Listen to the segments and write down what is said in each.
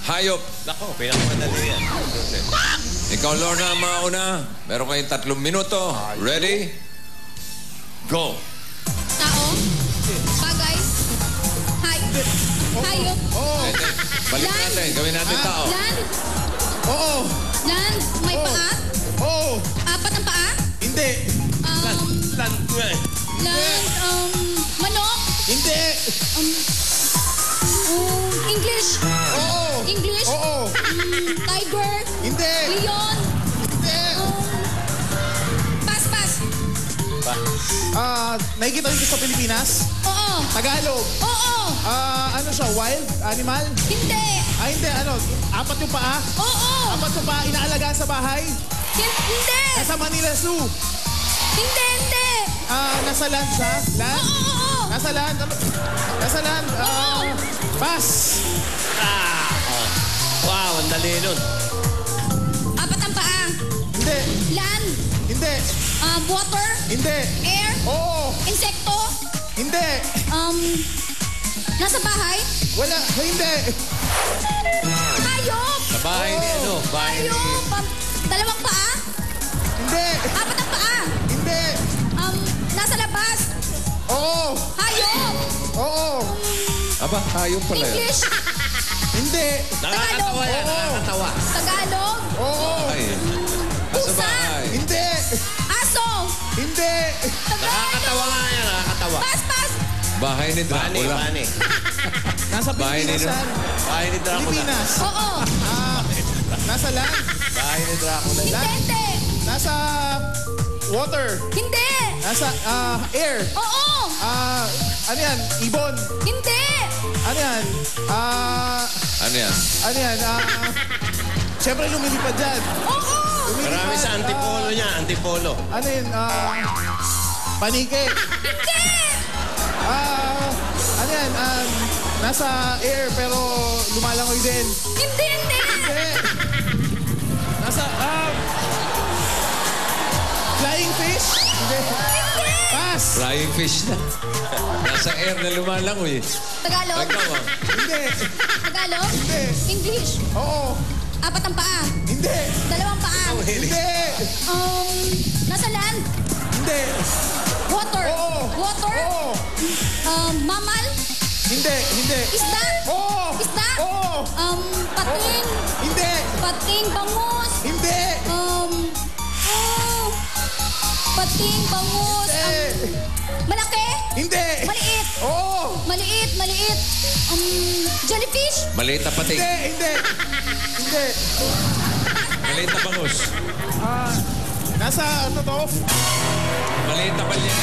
Hayop. Nako, pinakamadali yan. Ikaw, Lorna, ang mauna. Meron kayong 3 minuto. Ready? Go. Tao. Bagay. Hayop. Balik natin. Gawin natin tao. Land. Oo. Land. May paa. Oo. 4 ang paa. Hindi. Land. Manok. Hindi. English. Oo. English. Oo. Tiger. Hindi. Leon. Hindi. Pass. Nakikita niyo sa Pilipinas? Oo. Tagalog. Oo. Ano siya? Wild? Animal? Hindi. Hindi. Ano? 4 yung paa? Oo. 4 yung paa. Inaalagaan sa bahay? Hindi. Nasa Manila Zoo? Hindi. Nasa land siya? Land? Oo. Nasa land? Ano? Nasa land? Pass. Wow, ang dali nun. 4 ang paa. Hindi. Land. Hindi. Water. Hindi. Air. Oo. Insekto. Hindi. Nasa bahay. Wala. Hindi. Hayop. Sa bahay ni ano? Bahay ni... Hayop. 2 paa. Hindi. 4 ang paa. Hindi. Nasa labas. Oo. Hayop. Oo. Aba, hayop pala yan. English. Hindi. Nakakatawa yan, Oo. nakakatawa. Tagalog. Oo. Ay. Nasa Pusa. bahay. Hindi. Aso. Hindi. Nakakatawa nga yan, nakakatawa. Pass. Bahay ni Bani, Dracula. bani. Nasa Bahay Pilipinas nila. yan. Bahay ni Dracula. Pilipinas. Oo. Nasa land. Bahay ni Dracula. Hindi. Nasa water. Hindi. Nasa air. Oo. Ano yan? Ibon. Hindi. Ano yan? Ano yan? Ano yan? Siyempre lumilipad dyan. Oo. Marami sa antipolo niya, antipolo. Ano yun? Panike. Hindi. Ano yan? Nasa air pero lumalangoy din. Hindi. Hindi. Nasa, flying fish? Hindi. Pass. Flying fish na. Nasa air na lumalangoy. Tagalog. Ikaw ah. Hindi. Tagalog. Hindi. English. Oo. 4 ang paa. Hindi. 2 paa. Hindi. Nasa land. Hindi. Water. Oo. Water. Oo. Mammal. Hindi. Hindi. Isda. Oo. Isda. Oo. Pating. Hindi. Pating bangus. Hindi. Pating bangus. Hindi. Malaki. Hindi. Maliit. Oo. Maliit. Jellyfish. Maliit na pating. Hindi. Hindi. Hindi. Maliit na bangus. Nasa ano to? Maliit na balya.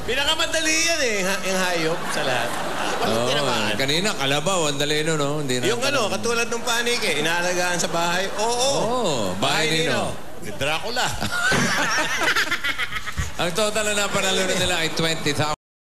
Pinakamadali yan eh, yung hayop sa lahat. Oo. Tinamaan. Kanina, kalabaw. Ang dali nun, no? Hindi na. Yung ano, katulad ng panike, inaalagaan sa bahay. Oo. Bahay nino. Ni Dracula. Ang total na napanalunan nila ay 20,000.